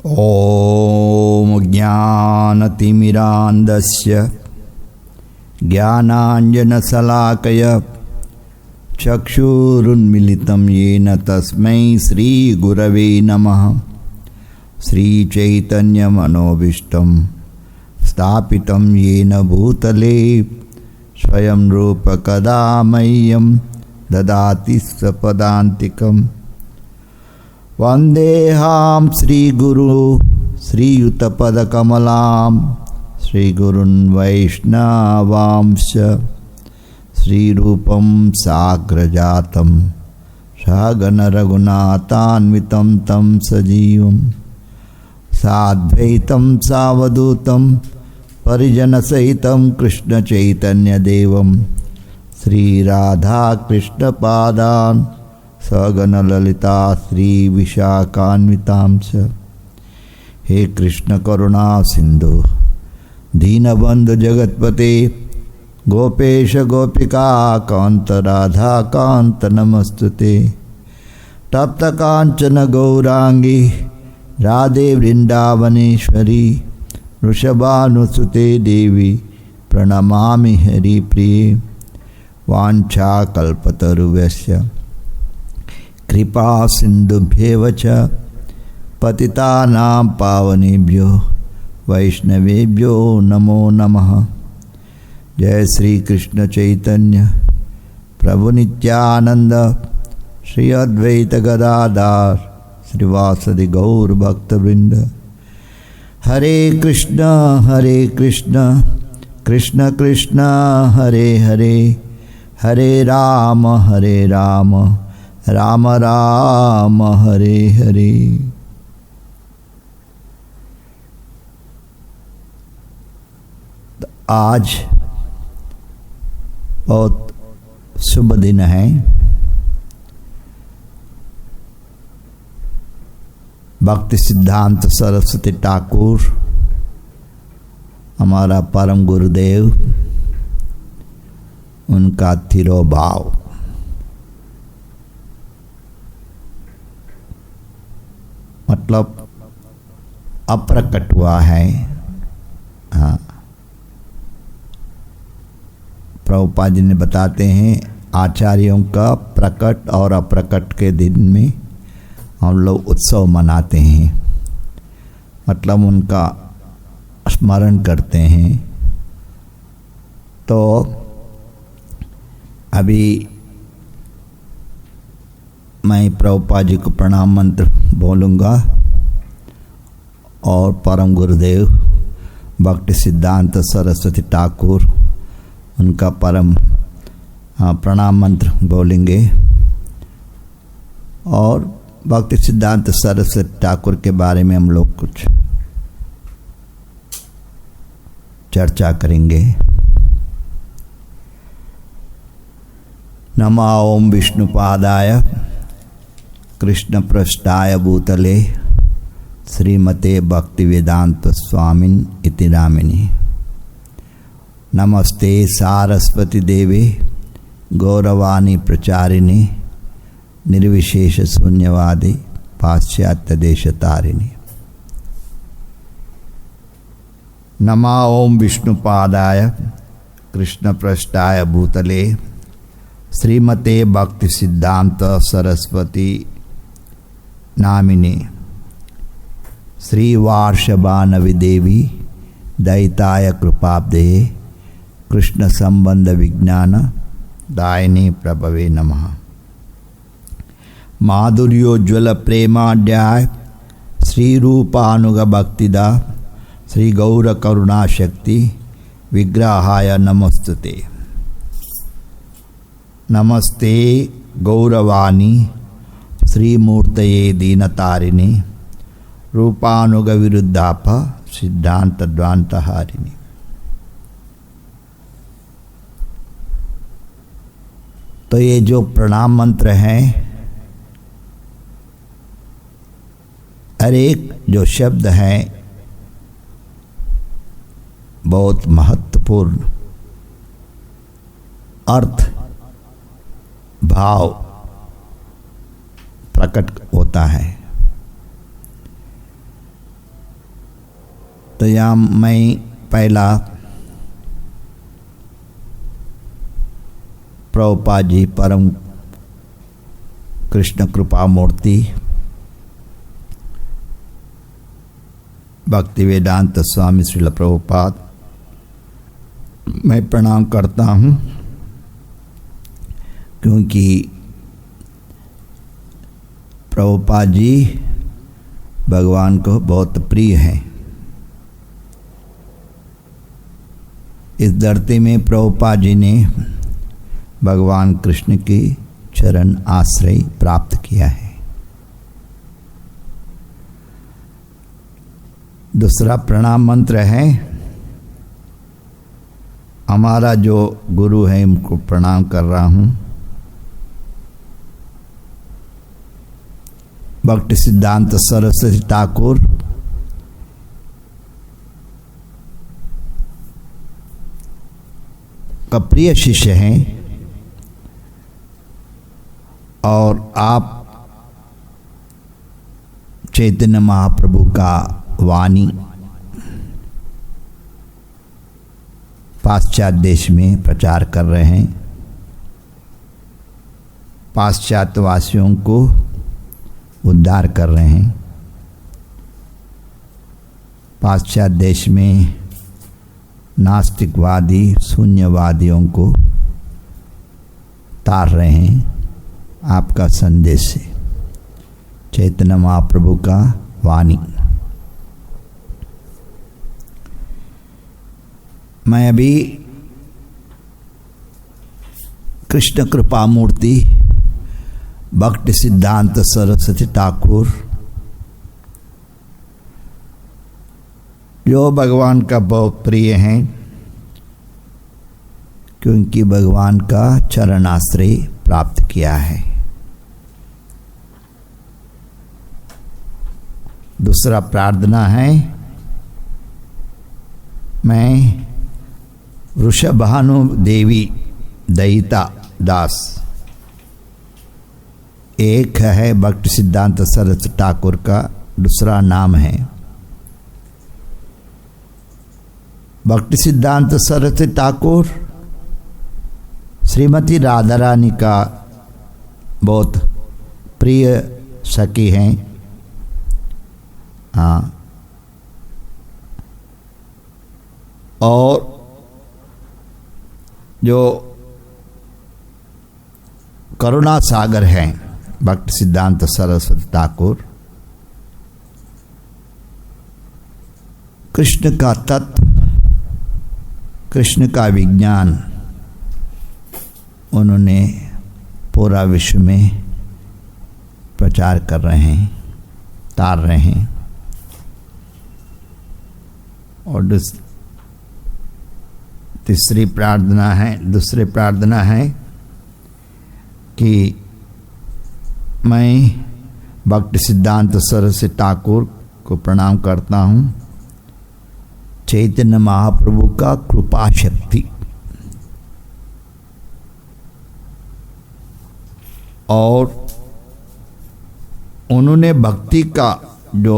ॐ ज्ञानतिमिरान्धस्य ज्ञानाञ्जनशलाकया चक्षुरुन्मीलितं येन तस्मै श्रीगुरवे नमः। श्रीचैतन्यमनोभीष्टं स्थापितं येन भूतले स्वयं रूपकदा मह्यं ददाति स्वपदान्तिकम्। वन्देऽहं श्रीगुरु श्रीयुतपदकमलां श्रीगुरुन् वैष्णवांश्च श्रीरूपं साग्रजातं सहगणरघुनाथान्वितं तं सजीवं साद्वैतं सावधूतं परिजनसहितं कृष्णचैतन्यदेवं श्रीराधाकृष्णपादान् सगणललिता श्रीविशाखान्वितांश्च। हे कृष्ण करुणा सिंधु दीनबंधु जगत्पते गोपेश गोपिका कांत राधा कांत नमस्तुते। तप्त कांचन गौरांगी राधे वृंदावनेश्वरी वृषभानुसुते देवी प्रणमामि हरिप्रिये। वाञ्छाकल्पतरुभ्यश्च कृपा सिन्धुभ्येव च पतितानां पावनेभ्यो वैष्णवेभ्यो नमो नमः। जय श्री कृष्ण चैतन्य प्रभु नित्यानंद श्री अद्वैत गदाधर श्रीवासदि गौर भक्तवृंद। हरे कृष्ण कृष्ण कृष्ण हरे हरे, हरे राम राम राम हरे हरे। आज बहुत शुभ दिन है। भक्ति सिद्धांत सरस्वती ठाकुर हमारा परम गुरुदेव, उनका तिरोभाव। मतलब अप्रकट हुआ है। हाँ, प्रभुपाद जी ने बताते हैं आचार्यों का प्रकट और अप्रकट के दिन में हम लोग उत्सव मनाते हैं, मतलब उनका स्मरण करते हैं। तो अभी मैं प्रभुपाद जी को प्रणाम मंत्र बोलूँगा और परम गुरुदेव भक्ति सिद्धांत सरस्वती ठाकुर उनका परम प्रणाम मंत्र बोलेंगे और भक्ति सिद्धांत सरस्वती ठाकुर के बारे में हम लोग कुछ चर्चा करेंगे। नमो ओम विष्णुपादाय कृष्ण पृष्ठाय भूतले श्रीमते भक्तिवेदांत स्वामिन इति नामिने। नमस्ते सारस्वती देवे गौरवाणी प्रचारिणे निर्विशेष शून्यवादी पाश्चात्य देश तारिणी। नमो ओम विष्णुपादाय कृष्ण पृष्ठाय भूतले श्रीमते भक्ति सिद्धांत सरस्वती नामिने श्रीवार्षभानवि देवी दयिताय कृपाब्धे कृष्ण संबंध विज्ञान दायिनी प्रभवे नमः। माधुर्योज्वल प्रेमाढ्याय श्री रूपानुग भक्तिदा श्री गौर करुणा शक्ति विग्रहाय नमस्तुते। नमस्ते गौरवाणी श्रीमूर्तये दीनतारिणी रूपानुग विरुद्धाप सिद्धांत द्वांतहारिणी। तो ये जो प्रणाम मंत्र हैं, हर एक जो शब्द हैं बहुत महत्वपूर्ण अर्थ भाव प्रकट होता है। तो यहाँ मैं पहला प्रभुपाद जी परम कृष्ण कृपा मूर्ति भक्ति वेदांत स्वामी श्रील प्रभुपाद मैं प्रणाम करता हूँ, क्योंकि प्रभुपाद जी भगवान को बहुत प्रिय हैं। इस धरती में प्रभुपाद जी ने भगवान कृष्ण की चरण आश्रय प्राप्त किया है। दूसरा प्रणाम मंत्र है, हमारा जो गुरु है उनको प्रणाम कर रहा हूँ। भक्ति सिद्धांत सरस्वती ठाकुर का प्रिय शिष्य हैं और आप चैतन्य महाप्रभु का वाणी पाश्चात्य देश में प्रचार कर रहे हैं। पाश्चात्य वासियों को उद्धार कर रहे हैं। पाश्चात्य देश में नास्तिकवादी शून्यवादियों को तार रहे हैं आपका संदेश से, चैतन्य महाप्रभु का वाणी। मैं अभी कृष्ण कृपा मूर्ति भक्ति सिद्धांत सरस्वती ठाकुर जो भगवान का बहुत प्रिय हैं, क्योंकि भगवान का चरण आश्रय प्राप्त किया है। दूसरा प्रार्थना है, मैं वृषभानु देवी दयिता दास, एक है भक्ति सिद्धांत सरस्वती ठाकुर का दूसरा नाम है। भक्ति सिद्धांत सरस्वती ठाकुर श्रीमती राधा रानी का बहुत प्रिय सखी हैं। हाँ, और जो करुणा सागर हैं भक्ति सिद्धांत सरस्वती ठाकुर, कृष्ण का तत्व, कृष्ण का विज्ञान उन्होंने पूरा विश्व में प्रचार कर रहे हैं, तार रहे हैं। और दूसरी प्रार्थना है कि मैं भक्ति सिद्धांत सरस्वती ठाकुर को प्रणाम करता हूँ। चैतन्य महाप्रभु का कृपा शक्ति और उन्होंने भक्ति का जो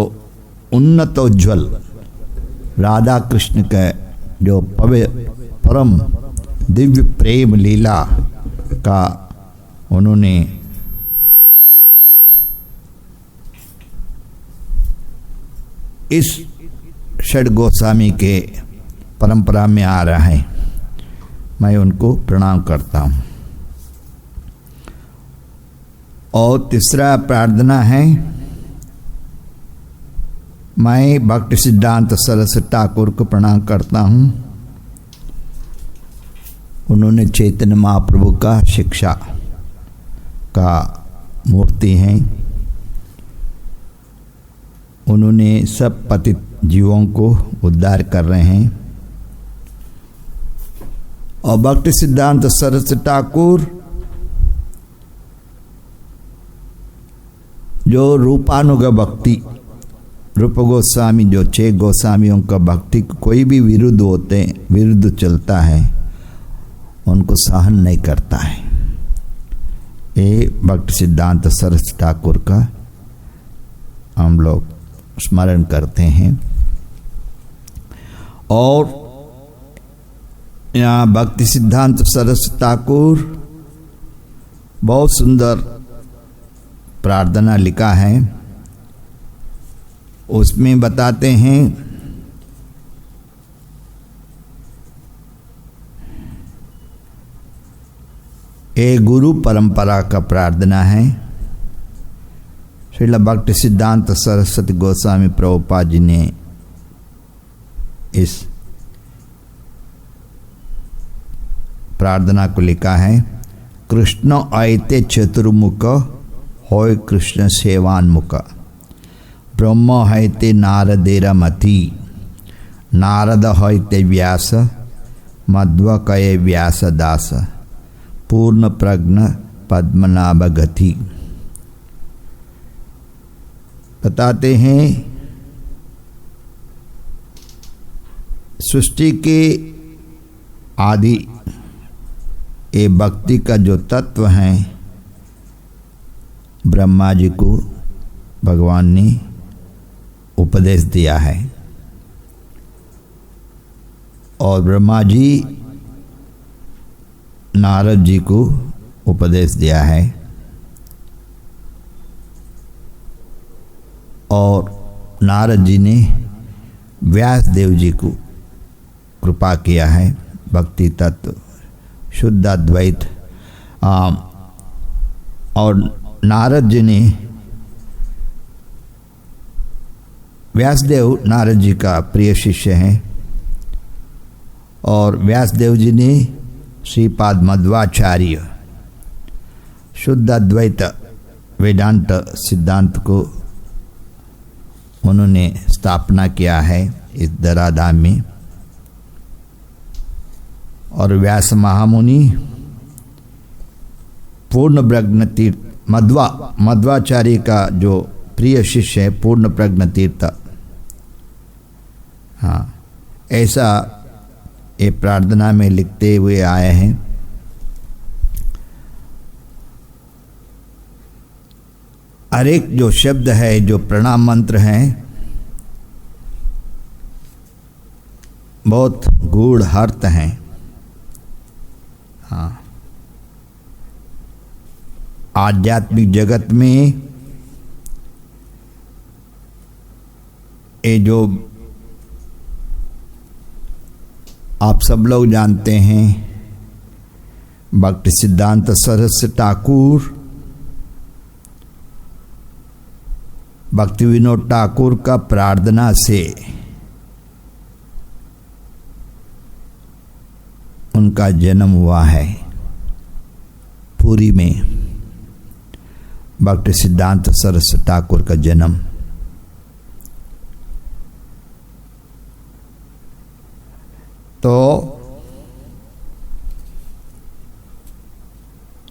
उन्नत उज्ज्वल राधा कृष्ण का जो परम दिव्य प्रेम लीला का उन्होंने इस षड गोस्वामी के परंपरा में आ रहा है, मैं उनको प्रणाम करता हूँ। और तीसरा प्रार्थना है, मैं भक्ति सिद्धांत सरस्वती ठाकुर को प्रणाम करता हूँ। उन्होंने चैतन्य महाप्रभु का शिक्षा का मूर्ति हैं। उन्होंने सब पतित जीवों को उद्धार कर रहे हैं। और भक्ति सिद्धांत सरस्वती ठाकुर जो रूपानुग भक्ति, रूप गोस्वामी जो 6 गोस्वामियों का भक्ति कोई भी विरुद्ध चलता है उनको सहन नहीं करता है। ये भक्ति सिद्धांत सरस्वती ठाकुर का हम लोग स्मरण करते हैं। और यहाँ भक्ति सिद्धांत सरस्वती ठाकुर बहुत सुंदर प्रार्थना लिखा है। उसमें बताते हैं ये गुरु परंपरा का प्रार्थना है। श्रील भक्ति सिद्धांत सरस्वती गोस्वामी प्रभुपाद जी ने इस प्रार्थना को लिखा है। कृष्ण आयते चतुर्मुख होय कृष्ण सेवान्मुख, ब्रह्म हैते नारदेर मति, नारद हैते व्यास, मध्व कये व्यास दास, पूर्ण प्रज्ञ पद्मनाभ गति। बताते हैं सृष्टि के आदि ये भक्ति का जो तत्व है ब्रह्मा जी को भगवान ने उपदेश दिया है और ब्रह्मा जी नारद जी को उपदेश दिया है और नारद जी ने व्यास देव जी को कृपा किया है भक्ति तत्व शुद्ध अद्वैत। और नारद जी ने व्यासदेव नारद जी का प्रिय शिष्य हैं और व्यासदेव जी ने श्रीपाद मध्वाचार्य शुद्ध अद्वैत वेदांत सिद्धांत को उन्होंने स्थापना किया है इस धराधाम में। और व्यास महामुनि पूर्ण प्रज्ञ तीर्थ मध्वाचार्य का जो प्रिय शिष्य है पूर्ण प्रज्ञ तीर्थ। हाँ, ऐसा ये प्रार्थना में लिखते हुए आए हैं। हर एक जो शब्द है जो प्रणाम मंत्र हैं बहुत गूढ़ अर्थ हैं। हाँ, आध्यात्मिक जगत में ये जो आप सब लोग जानते हैं भक्ति सिद्धांत सरस्वती ठाकुर भक्ति विनोद ठाकुर का प्रार्थना से उनका जन्म हुआ है पुरी में। भक्ति सिद्धांत सरस्वती ठाकुर का जन्म तो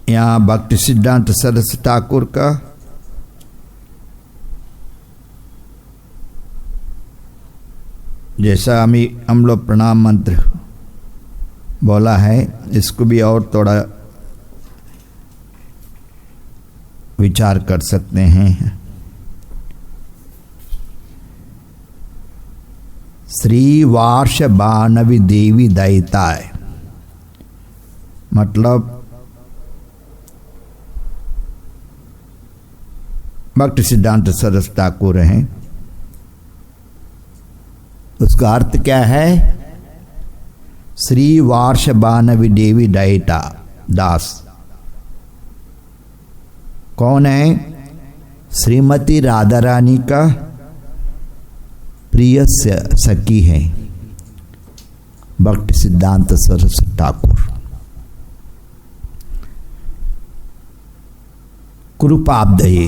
यहाँ भक्ति सिद्धांत सरस्वती ठाकुर का जैसा हम लोग प्रणाम मंत्र बोला है इसको भी और थोड़ा विचार कर सकते हैं। श्री वार्ष बानवी देवी दयिताय मतलब भक्ति सिद्धांत सरस्वती ठाकुर हैं। उसका अर्थ क्या है? श्री वार्ष बानवी देवी दयिता दास कौन है? श्रीमती राधा रानी का प्रिय सखी है भक्ति सिद्धांत सरस्वती ठाकुर। कृपाब्दये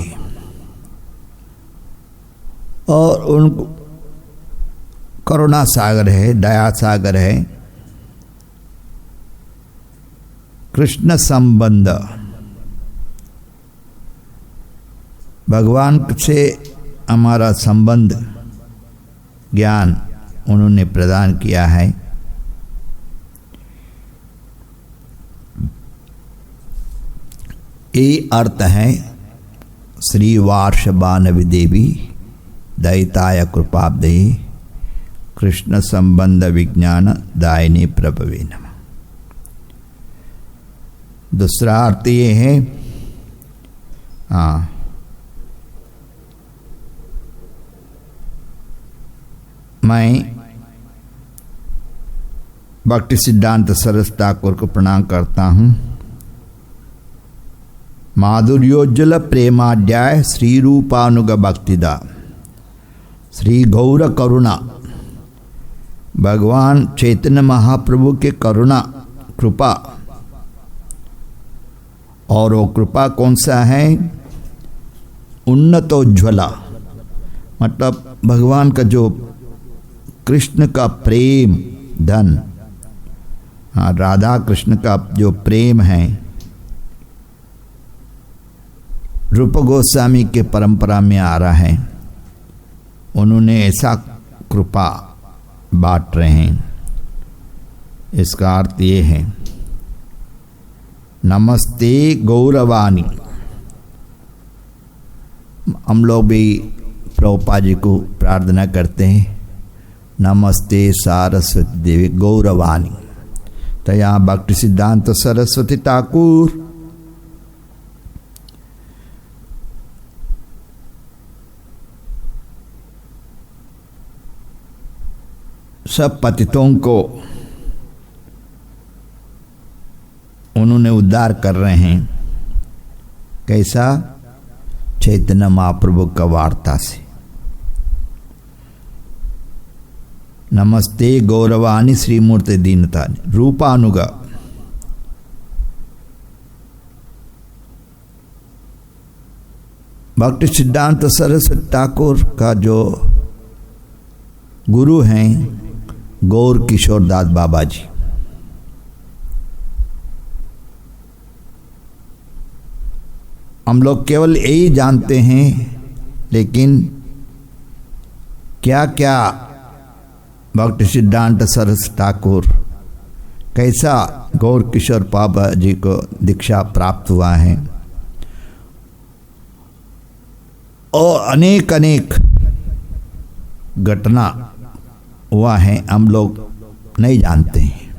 और उनको करुणा सागर है दया सागर है। कृष्ण संबंध भगवान से हमारा संबंध ज्ञान उन्होंने प्रदान किया है। ये अर्थ है श्री वार्ष बानवी देवी दयिताय कृपाब्दये कृष्ण संबंध विज्ञान दायिनी प्रभवे नमः। दूसरा अर्थ ये है, मैं भक्ति सिद्धांत सरस ठाकुर को प्रणाम करता हूँ। माधुर्योज्जल प्रेमाध्याय श्री रूपानुग भक्तिदा श्री गौर करुणा, भगवान चैतन्य महाप्रभु के करुणा कृपा, और वो कृपा कौन सा है? उन्नतोज्ज्वला, मतलब भगवान का जो कृष्ण का प्रेम धन, राधा कृष्ण का जो प्रेम है, रूप गोस्वामी के परंपरा में आ रहा है, उन्होंने ऐसा कृपा बांट रहे हैं। इसका अर्थ ये है, नमस्ते गौरवाणी। हम लोग भी प्रभुपाद जी को प्रार्थना करते हैं, नमस्ते सारस्वती देवी गौरवाणी। तो यहाँ भक्ति सिद्धांत सरस्वती ठाकुर सब पतितों को उन्होंने उद्धार कर रहे हैं। कैसा? चैतन्य महाप्रभु का वार्ता से। नमस्ते गौरवाणी श्रीमूर्ति दीनता रूपानुग, भक्ति सिद्धांत सरस्वती ठाकुर का जो गुरु हैं गौर किशोर दास बाबा जी। हम लोग केवल यही जानते हैं, लेकिन क्या क्या भक्ति सिद्धांत सरस्वती ठाकुर कैसा गौर किशोर बाबा जी को दीक्षा प्राप्त हुआ है, और अनेक अनेक घटना हुआ है, हम लोग नहीं जानते हैं।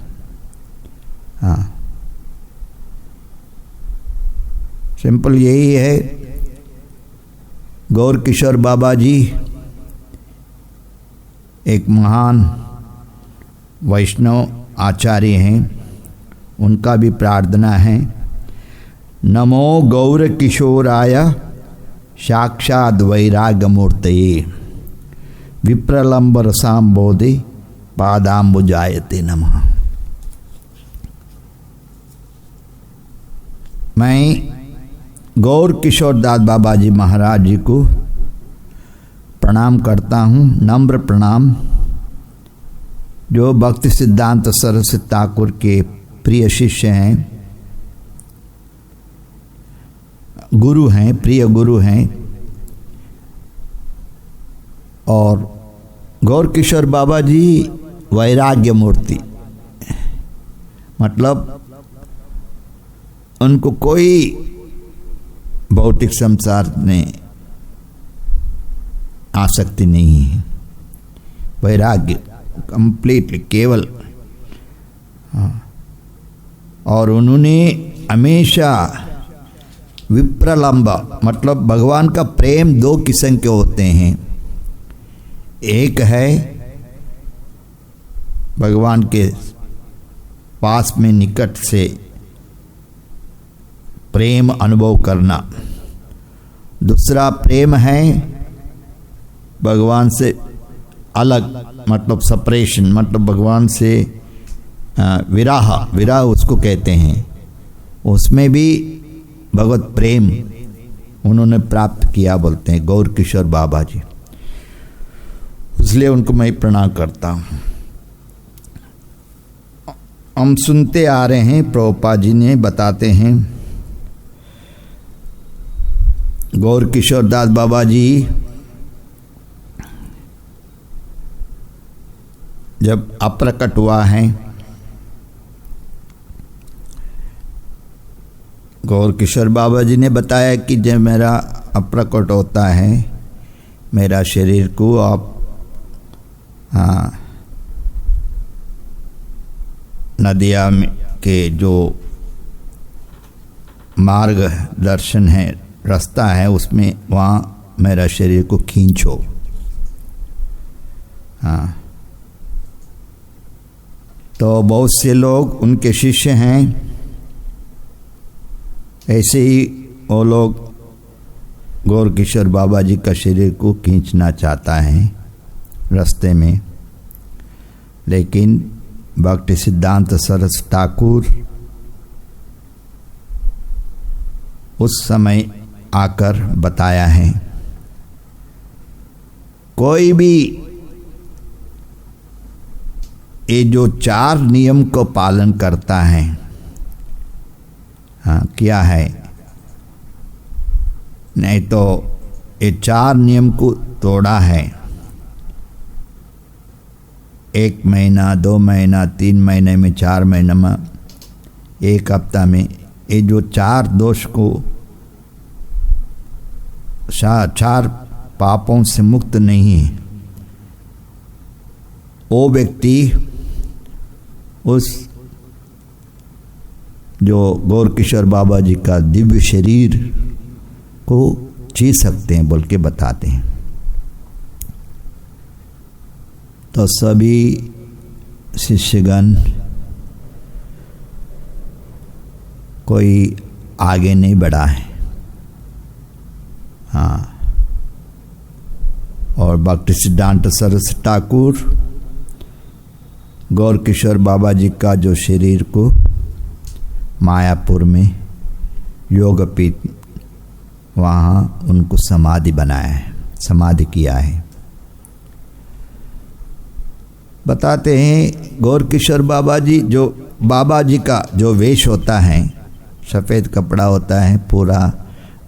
हाँ, सिंपल यही है, गौर किशोर बाबा जी एक महान वैष्णव आचार्य हैं, उनका भी प्रार्थना है, नमो गौर किशोराय साक्षाद वैराग्यमूर्तये विप्रलंब रसाम्बोधि पादाम्बुजायते नमः। मैं गौर किशोर दास बाबा जी महाराज जी को प्रणाम करता हूँ, नम्र प्रणाम, जो भक्ति सिद्धांत सरस्वती ठाकुर के प्रिय शिष्य हैं, गुरु हैं, प्रिय गुरु हैं। और गौर किशोर बाबा जी वैराग्य मूर्ति, मतलब उनको कोई भौतिक संसार में आसक्ति नहीं है, वैराग्य कंप्लीटली केवल। और उन्होंने हमेशा विप्रलंब, मतलब भगवान का प्रेम दो किस्म के होते हैं। एक है भगवान के पास में निकट से प्रेम अनुभव करना, दूसरा प्रेम है भगवान से अलग, मतलब सेपरेशन, मतलब भगवान से विराह उसको कहते हैं। उसमें भी भगवत प्रेम उन्होंने प्राप्त किया, बोलते हैं गौर किशोर बाबा जी, इसलिए उनको मैं प्रणाम करता हूँ। हम सुनते आ रहे हैं, प्रभुपाद जी ने बताते हैं, गौर किशोर दास बाबा जी जब अप्रकट हुआ है, गौर किशोर बाबा जी ने बताया कि जब मेरा अप्रकट होता है, मेरा शरीर को आप नदिया के जो मार्ग दर्शन है, रास्ता है, उसमें वहाँ मेरा शरीर को खींचो। हाँ, तो बहुत से लोग उनके शिष्य हैं, ऐसे ही वो लोग गौर किशोर बाबा जी का शरीर को खींचना चाहता है रास्ते में, लेकिन भक्ति सिद्धांत सरस्वती ठाकुर उस समय आकर बताया है, कोई भी ये जो 4 नियम को पालन करता है, हाँ क्या है, नहीं तो ये 4 नियम को तोड़ा है, 1 महीना 2 महीना 3 महीने में 4 महीने में 1 हफ्ता में, ये जो 4 दोष को 4 पापों से मुक्त नहीं है, वो व्यक्ति उस जो गौर किशोर बाबा जी का दिव्य शरीर को जी सकते हैं बोल के बताते हैं। तो सभी शिष्यगण कोई आगे नहीं बढ़ा है। हाँ, और भक्ति सिद्धांत सरस्वती ठाकुर गौर किशोर बाबा जी का जो शरीर को मायापुर में योगपीठ, वहाँ उनको समाधि बनाया है, समाधि किया है। बताते हैं गौर किशोर बाबा जी का जो वेश होता है, सफ़ेद कपड़ा होता है, पूरा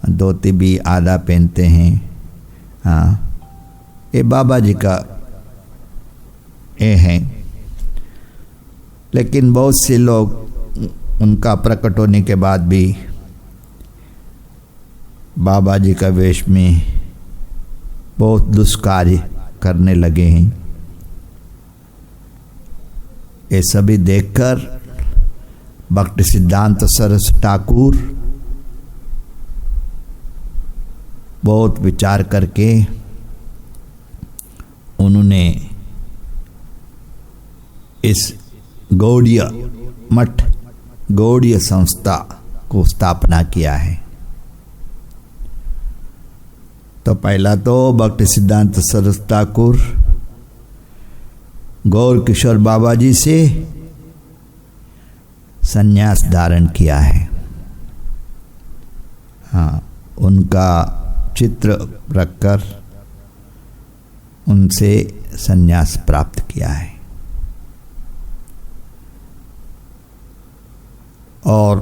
धोती भी आधा पहनते हैं। हाँ, ये बाबा जी का ये है, लेकिन बहुत से लोग उनका प्रकट होने के बाद भी बाबा जी का वेश में बहुत दुष्कार्य करने लगे हैं। ये सभी देखकर भक्ति सिद्धांत सरस्वती ठाकुर बहुत विचार करके उन्होंने इस गौड़ीय मठ, गौड़ीय संस्था को स्थापना किया है। तो पहला तो भक्ति सिद्धांत सरस्वती ठाकुर गौर किशोर बाबा जी से संन्यास धारण किया है। हाँ, उनका चित्र रखकर उनसे संन्यास प्राप्त किया है। और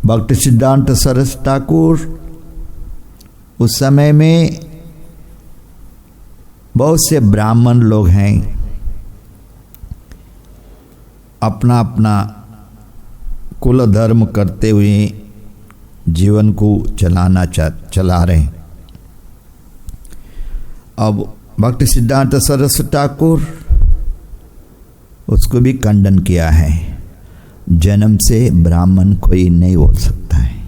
भक्ति सिद्धांत सरस्वती ठाकुर उस समय में बहुत से ब्राह्मण लोग हैं, अपना अपना कुल धर्म करते हुए जीवन को चला रहे हैं। अब भक्ति सिद्धांत सरस्वती ठाकुर उसको भी खंडन किया है, जन्म से ब्राह्मण कोई नहीं हो सकता है।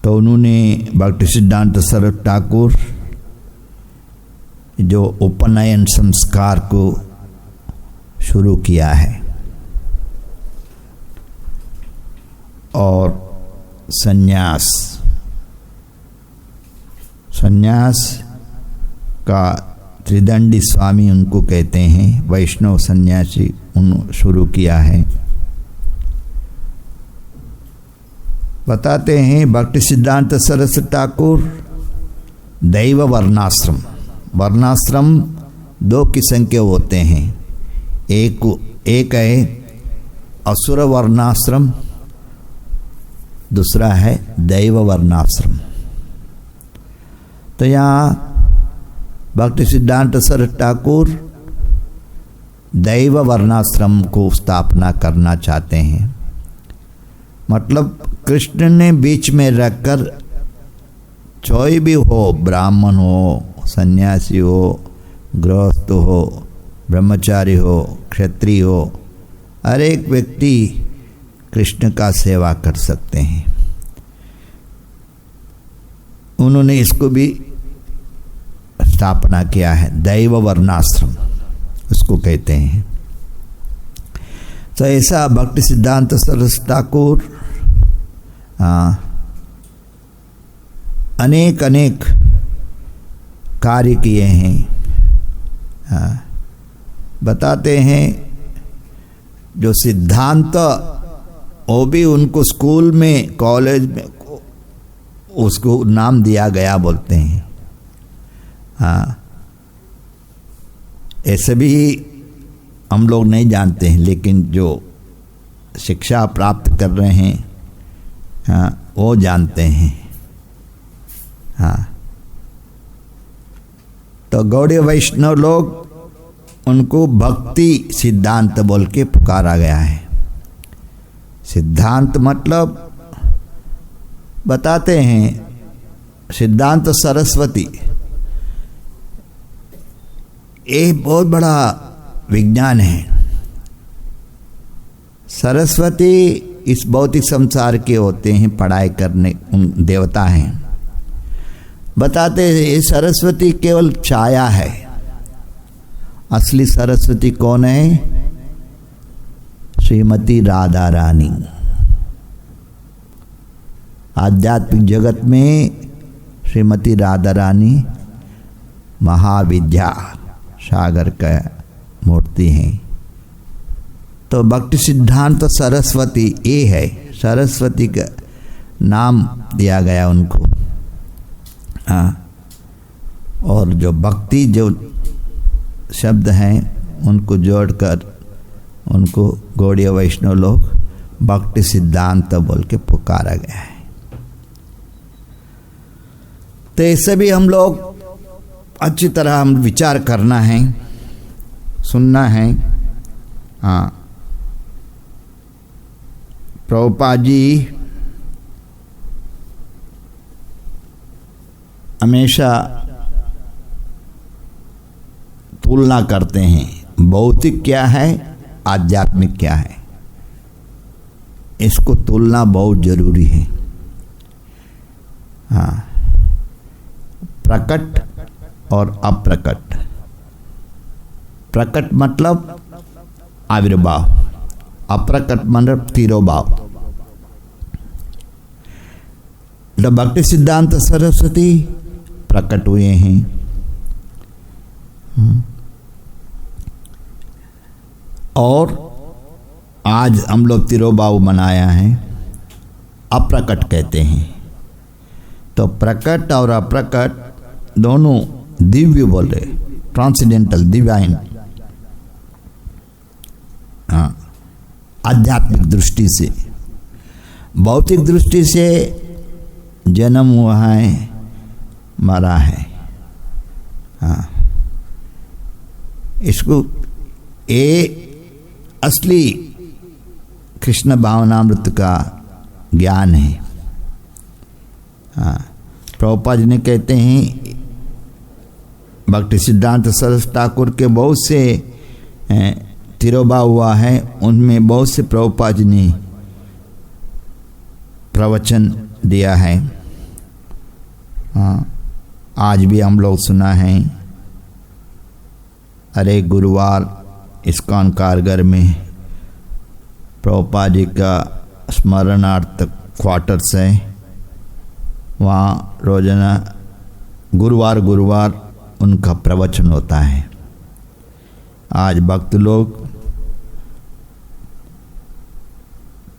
तो उन्होंने भक्ति सिद्धांत सरस्वती ठाकुर जो उपनयन संस्कार को शुरू किया है और संन्यास का त्रिदंडी स्वामी उनको कहते हैं, वैष्णव सन्यासी उन शुरू किया है। बताते हैं भक्ति सिद्धांत सरस्वती ठाकुर दैव वर्णाश्रम 2 किस्म के होते हैं। एक है असुर वर्णाश्रम, दूसरा है दैव वर्णाश्रम। तो यहाँ भक्ति सिद्धांत सरस्वती ठाकुर दैव वर्णाश्रम को स्थापना करना चाहते हैं। मतलब कृष्ण ने बीच में रखकर कोई भी हो, ब्राह्मण हो, सन्यासी हो, गृहस्थ हो, ब्रह्मचारी हो, क्षत्रिय हो, हर एक व्यक्ति कृष्ण का सेवा कर सकते हैं। उन्होंने इसको भी स्थापना किया है, दैव वर्णाश्रम उसको कहते हैं। तो ऐसा भक्ति सिद्धांत सरस्वती ठाकुर अनेक अनेक कार्य किए हैं। बताते हैं जो सिद्धांत वो भी उनको स्कूल में कॉलेज में उसको नाम दिया गया बोलते हैं। ऐसे भी हम लोग नहीं जानते हैं, लेकिन जो शिक्षा प्राप्त कर रहे हैं वो जानते हैं। तो गौड़ीय वैष्णव लोग उनको भक्ति सिद्धांत बोल के पुकारा गया है। सिद्धांत मतलब बताते हैं सिद्धांत सरस्वती, ये बहुत बड़ा विज्ञान है। सरस्वती इस भौतिक संसार के होते हैं, पढ़ाई करने देवता हैं। बताते हैं ये सरस्वती केवल छाया है, असली सरस्वती कौन है? श्रीमती राधा रानी। आध्यात्मिक जगत में श्रीमती राधा रानी महाविद्या सागर का मूर्ति है। तो भक्ति सिद्धांत सरस्वती ये है, सरस्वती का नाम दिया गया उनको। और जो भक्ति जो शब्द हैं उनको जोड़कर उनको गौड़ीय वैष्णव लोग भक्ति सिद्धांत बोल के पुकारा गया है। तो इससे भी हम लोग अच्छी तरह हम विचार करना है, सुनना है। प्रभुपाद जी हमेशा तुलना करते हैं, भौतिक क्या है, आध्यात्मिक क्या है। इसको तुलना बहुत जरूरी है। प्रकट और अप्रकट। प्रकट मतलब आविर्भाव, अप्रकट मतलब तिरोभाव। भक्ति सिद्धांत सरस्वती प्रकट हुए हैं। और आज हम लोग तिरोभाव मनाया है, अप्रकट कहते हैं। तो प्रकट और अप्रकट दोनों दिव्य बोल रहे, ट्रांसेंडेंटल, डिवाइन। आध्यात्मिक दृष्टि से, भौतिक दृष्टि से जन्म हुआ है, मरा है। इसको ये असली कृष्ण भावनामृत का ज्ञान है। प्रभुपाद जी ने कहते हैं भक्ति सिद्धांत सरस्वती ठाकुर के बहुत से तिरोभाव हुआ है, उनमें बहुत से प्रभुपाद जी ने प्रवचन दिया है। आज भी हम लोग सुना है। अरे गुरुवार इस्कॉन कारगर में प्रभुपाद जी का स्मरणार्थ क्वार्टर्स है, वहाँ रोजाना गुरुवार उनका प्रवचन होता है। आज भक्त लोग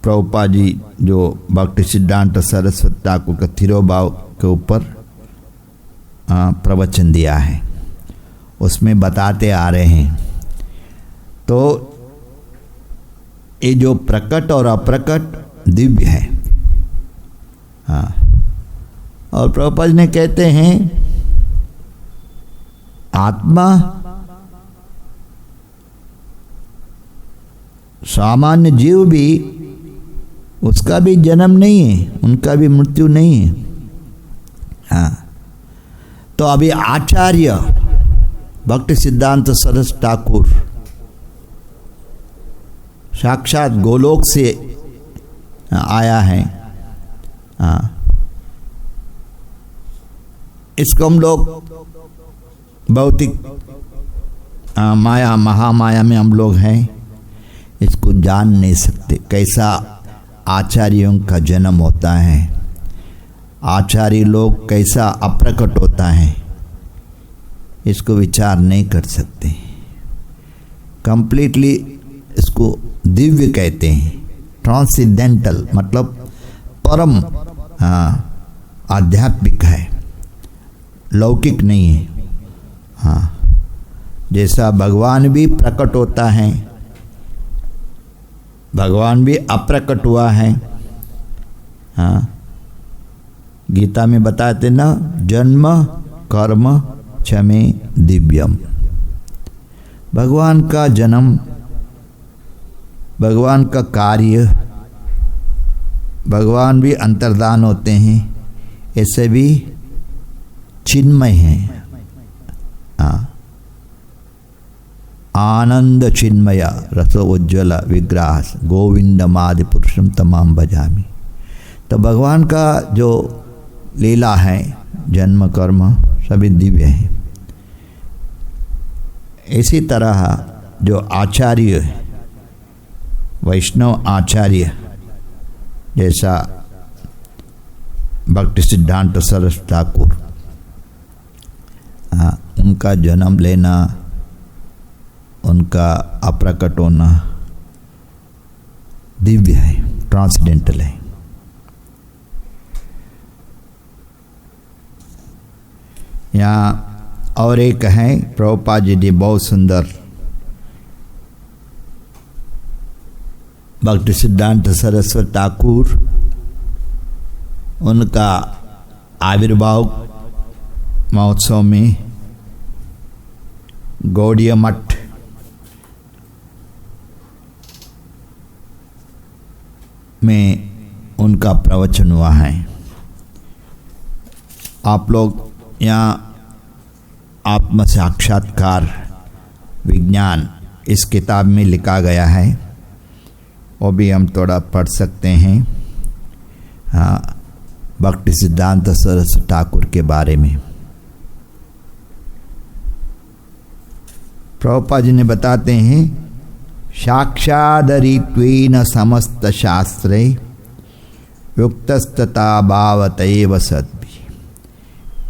प्रभुपाद जी जो भक्ति सिद्धांत सरस्वती ठाकुर का तिरोभाव के ऊपर प्रवचन दिया है, उसमें बताते आ रहे हैं। तो ये जो प्रकट और अप्रकट दिव्य है। और प्रभुपाद ने कहते हैं आत्मा सामान्य जीव भी, उसका भी जन्म नहीं है, उनका भी मृत्यु नहीं है। तो अभी आचार्य भक्ति सिद्धांत सरस्वती ठाकुर साक्षात गोलोक से आया है। इसको हम लोग भौतिक माया महामाया में हम लोग हैं, इसको जान नहीं सकते। कैसा आचार्यों का जन्म होता है, आचार्य लोग कैसा अप्रकट होता है, इसको विचार नहीं कर सकते। कंप्लीटली इसको दिव्य कहते हैं, ट्रांसेंडेंटल मतलब परम आध्यात्मिक है, लौकिक नहीं है। जैसा भगवान भी प्रकट होता है, भगवान भी अप्रकट हुआ है। गीता में बताते ना, जन्म कर्म क्षमे दिव्यम। भगवान का जन्म, भगवान का कार्य, भगवान भी अंतर्धान होते हैं, ऐसे भी चिन्मय हैं। आनंद चिन्मय रसो उज्ज्वल विग्रह गोविंदमादि पुरुषम तमाम भजामि। तो भगवान का जो लीला है, जन्म कर्म सभी दिव्य हैं। इसी तरह जो आचार्य, वैष्णव आचार्य, जैसा भक्ति सिद्धांत सरस्वती ठाकुर, उनका जन्म लेना, उनका अप्रकट होना दिव्य है, ट्रांसेंडेंटल है। यहाँ और एक है, प्रभुपाद जी बहुत सुंदर भक्ति सिद्धांत सरस्वती ठाकुर, उनका आविर्भाव महोत्सव में गौड़ीय मठ में उनका प्रवचन हुआ है। आप लोग यहाँ आत्म साक्षात्कार विज्ञान इस किताब में लिखा गया है, वो भी हम थोड़ा पढ़ सकते हैं। भक्ति सिद्धांत सरस्वती ठाकुर के बारे में प्रभुपाद जी ने बताते हैं, साक्षादरित्वेन समस्त शास्त्रे युक्तस्तथा भावतैव सद्भि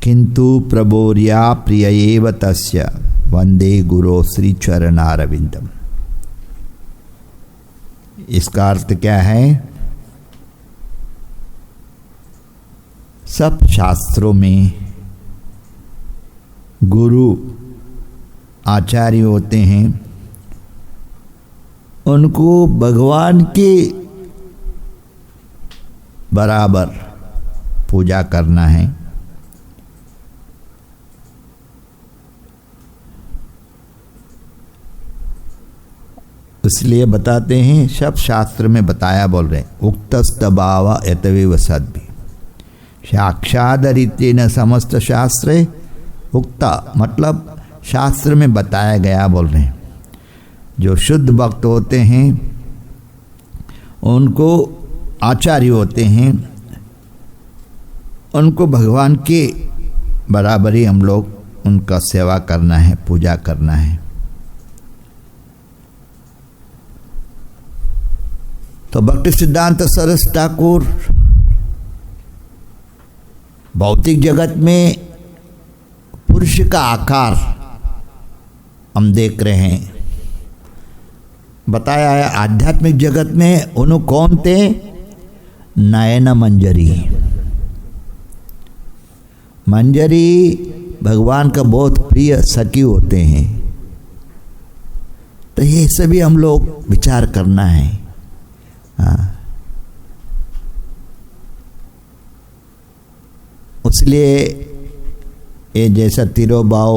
किंतु प्रबोर्या प्रिय एव तस्य वंदे गुरो श्री चरणारविंदम। इसका अर्थ क्या है? सब शास्त्रों में गुरु आचार्य होते हैं, उनको भगवान के बराबर पूजा करना है। इसलिए बताते हैं, सब शास्त्र में बताया बोल रहे हैं, उक्तस्तभाव यतवेव सद्भि साक्षादरितेन समस्त शास्त्रे उक्ता, मतलब शास्त्र में बताया गया बोल रहे हैं। जो शुद्ध भक्त होते हैं उनको आचार्य होते हैं, उनको भगवान के बराबर ही हम लोग उनका सेवा करना है, पूजा करना है। तो भक्ति सिद्धांत सरस्वती ठाकुर भौतिक जगत में पुरुष का आकार हम देख रहे हैं, बताया है। आध्यात्मिक जगत में उन्हों कौन थे? नयन मंजरी। मंजरी भगवान का बहुत प्रिय सखी होते हैं। तो ये सभी हम लोग विचार करना है। इसलिए ये जैसा तिरोभाव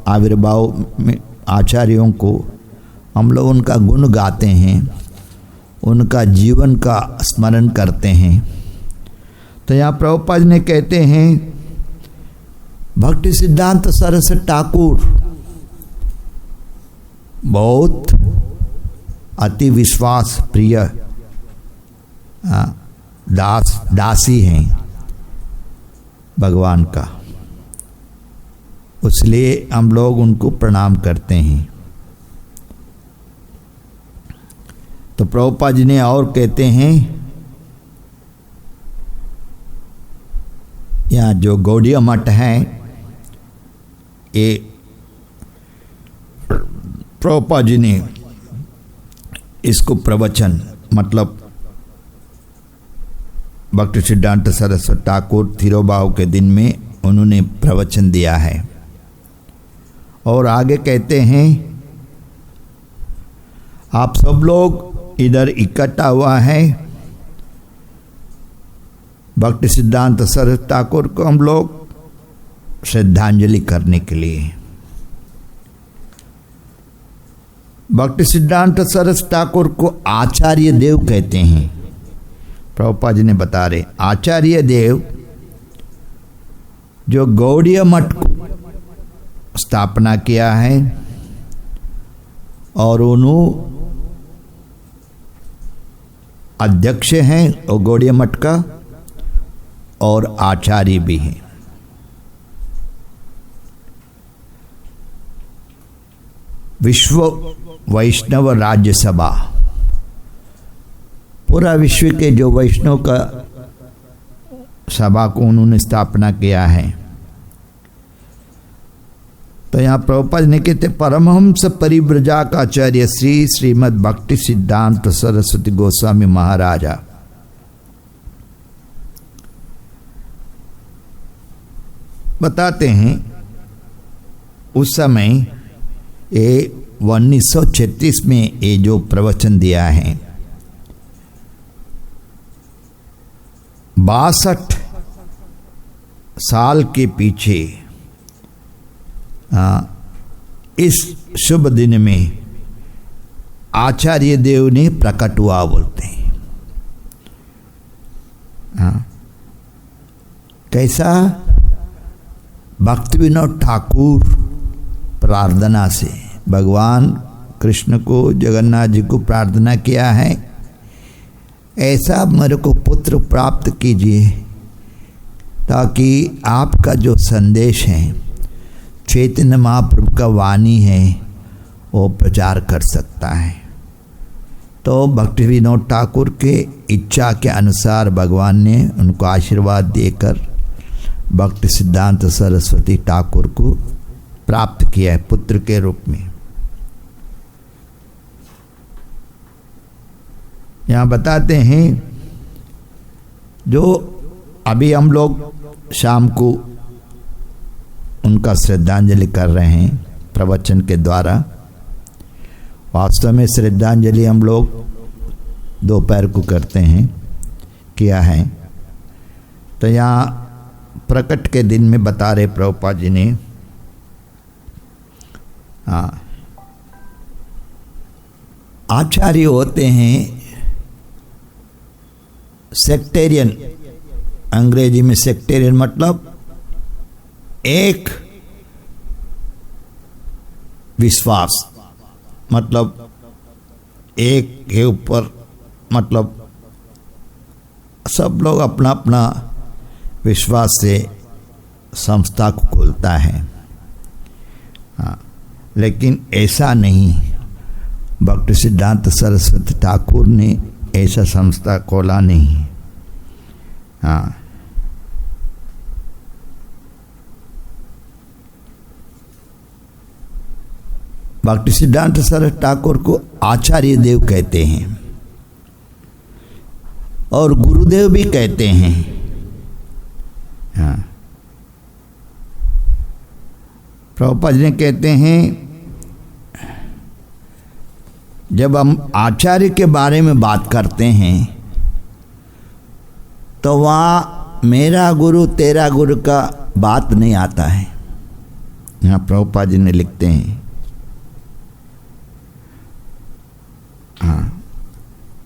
आविर्भाव में आचार्यों को हम लोग उनका गुण गाते हैं, उनका जीवन का स्मरण करते हैं। तो यहाँ प्रभुपाद ने कहते हैं, भक्ति सिद्धांत सरस्वती ठाकुर बहुत अति विश्वास प्रिय दासी हैं भगवान का, इसलिए हम लोग उनको प्रणाम करते हैं। तो प्रभुपाद जी ने और कहते हैं, यहाँ जो गौड़ीय मठ है, ये प्रभुपाद जी ने इसको प्रवचन मतलब भक्ति सिद्धांत सरस्वती ठाकुर तिरुभाव के दिन में उन्होंने प्रवचन दिया है। और आगे कहते हैं, आप सब लोग इधर इकट्ठा हुआ है भक्ति सिद्धांत सरस्वती ठाकुर को हम लोग श्रद्धांजलि करने के लिए। भक्ति सिद्धांत सरस्वती ठाकुर को आचार्य देव कहते हैं। प्रभुपाद जी ने बता रहे, आचार्य देव जो गौड़ीय मठ को स्थापना किया है और उन्होंने अध्यक्ष हैं और गौड़ीय मठ का और आचार्य भी हैं। विश्व वैष्णव राज्य सभा, पूरा विश्व के जो वैष्णव का सभा को उन्होंने स्थापना किया है। तो यहाँ प्रभुपाद ने कहते, परमहंस परिव्राजक आचार्य श्री श्रीमद् भक्ति सिद्धांत सरस्वती गोस्वामी महाराजा बताते हैं, उस समय ये 1936 में ये जो प्रवचन दिया है, 62 साल के पीछे इस शुभ दिन में आचार्य देव ने प्रकट हुआ बोलते हैं। कैसा? भक्ति विनोद ठाकुर प्रार्थना से भगवान कृष्ण को, जगन्नाथ जी को प्रार्थना किया है, ऐसा मेरे को पुत्र प्राप्त कीजिए ताकि आपका जो संदेश है, चैतन्य महाप्रभु का वाणी है, वो प्रचार कर सकता है। तो भक्ति विनोद ठाकुर के इच्छा के अनुसार भगवान ने उनको आशीर्वाद देकर भक्ति सिद्धांत सरस्वती ठाकुर को प्राप्त किया है पुत्र के रूप में। यहाँ बताते हैं, जो अभी हम लोग शाम को उनका श्रद्धांजलि कर रहे हैं प्रवचन के द्वारा। वास्तव में श्रद्धांजलि हम लोग दोपहर को करते हैं, किया है। तो यहाँ प्रकट के दिन में बता रहे प्रभुपाद जी ने, आचार्य होते हैं सेक्टेरियन, अंग्रेजी में सेक्टेरियन मतलब एक विश्वास, मतलब एक के ऊपर, मतलब सब लोग अपना अपना विश्वास से संस्था को खोलता है। लेकिन ऐसा नहीं, भक्ति सिद्धांत सरस्वती ठाकुर ने ऐसा संस्था खोला नहीं। भक्ति सिद्धांत सरस्वती ठाकुर को आचार्य देव कहते हैं और गुरुदेव भी कहते हैं। प्रभुपाद जी कहते हैं, जब हम आचार्य के बारे में बात करते हैं तो वहाँ मेरा गुरु तेरा गुरु का बात नहीं आता है। यहाँ प्रभुपाद जी ने लिखते हैं,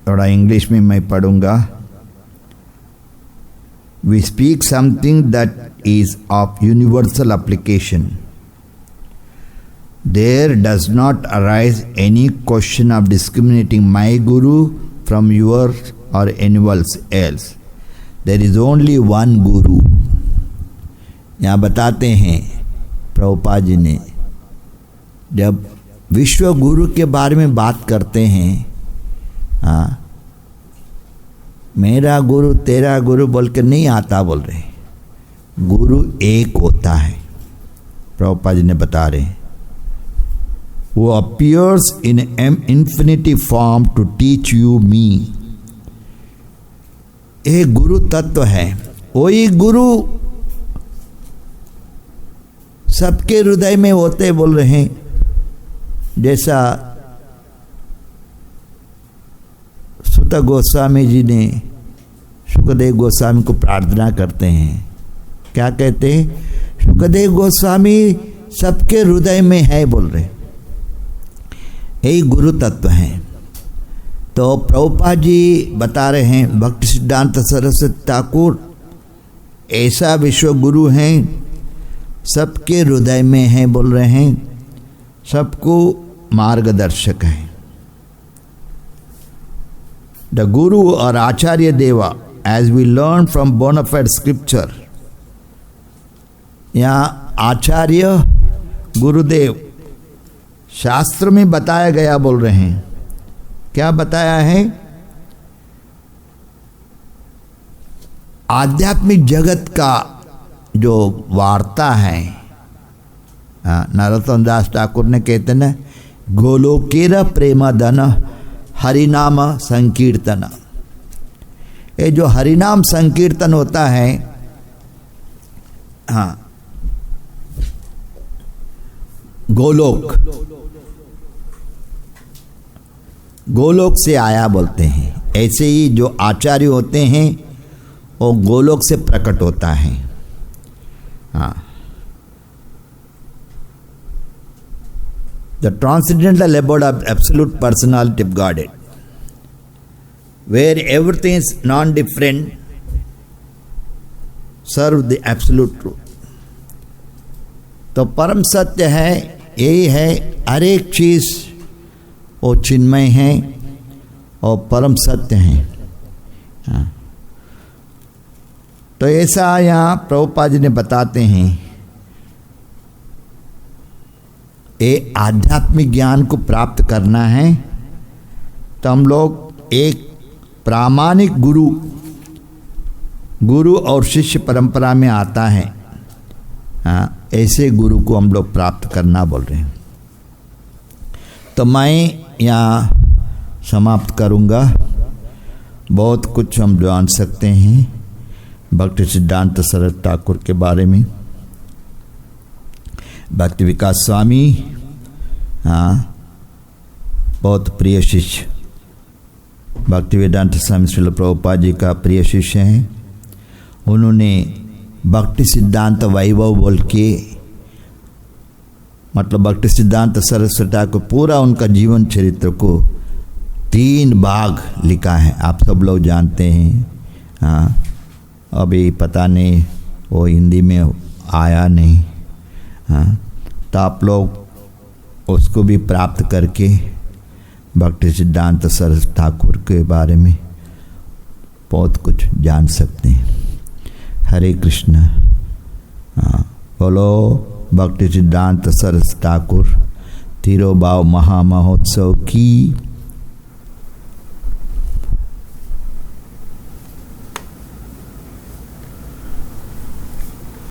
थोड़ा इंग्लिश में मैं पढ़ूंगा। We speak something that is of universal application. There does not arise any question of discriminating my guru from yours or anyone else. There is only one guru. यहाँ बताते हैं प्रभुपाद जी ने, जब विश्व गुरु के बारे में बात करते हैं, हाँ, मेरा गुरु तेरा गुरु बोल के नहीं आता बोल रहे, गुरु एक होता है। प्रभुपाद जी ने बता रहे हैं, वो appears in infinity form to teach you me. एक गुरु तत्व है, वही गुरु सबके हृदय में होते बोल रहे हैं। जैसा सुत गोस्वामी जी ने सुखदेव गोस्वामी को प्रार्थना करते हैं, क्या कहते हैं? सुखदेव गोस्वामी सबके हृदय में है बोल रहे, यही गुरु तत्व है। तो प्रभुपाद जी बता रहे हैं, भक्ति सिद्धांत सरस्वती ठाकुर ऐसा विश्व गुरु हैं, सबके हृदय में है बोल रहे हैं, सबको मार्गदर्शक है। द गुरु और आचार्य देवा as we learn from bonafide scripture. यहाँ आचार्य गुरुदेव शास्त्र में बताया गया बोल रहे हैं। क्या बताया है? आध्यात्मिक जगत का जो वार्ता है, नरोत्तम दास ठाकुर ने कहते न, गोलोकेर प्रेमधन हरिनाम संकीर्तन। ये जो हरिनाम संकीर्तन होता है, हाँ, गोलोक, गोलोक से आया बोलते हैं। ऐसे ही जो आचार्य होते हैं वो गोलोक से प्रकट होता है। हाँ, the transcendental abode of absolute personality of Godhead, where everything is non-different, serve the absolute truth। तो परम सत्य है, यही है, हर एक चीज़ वो चिन्मय है और परम सत्य है। हाँ, तो ऐसा यहाँ प्रभुपाद जी ने बताते हैं, ये आध्यात्मिक ज्ञान को प्राप्त करना है तो हम लोग एक प्रामाणिक गुरु और शिष्य परंपरा में आता है। हाँ, ऐसे गुरु को हम लोग प्राप्त करना बोल रहे हैं। तो मैं यहाँ समाप्त करूँगा। बहुत कुछ हम जान सकते हैं भक्ति सिद्धांत सरस्वती ठाकुर के बारे में। भक्ति विकास स्वामी, हाँ, बहुत प्रिय शिष्य, भक्ति वेदांत स्वामी श्रील प्रभुपाद जी का प्रिय शिष्य हैं। उन्होंने भक्ति सिद्धांत वैभव बोल के, मतलब भक्ति सिद्धांत सरस्वती ठाकुर पूरा उनका जीवन चरित्र को 3 भाग लिखा है। आप सब लोग जानते हैं। हाँ, अभी पता नहीं वो हिंदी में आया नहीं। हाँ, तो आप लोग उसको भी प्राप्त करके भक्ति सिद्धांत सरस्वती ठाकुर के बारे में बहुत कुछ जान सकते हैं। हरे कृष्ण। हाँ, बोलो भक्ति सिद्धांत सरस्वती ठाकुर तिरुभाव महामहोत्सव की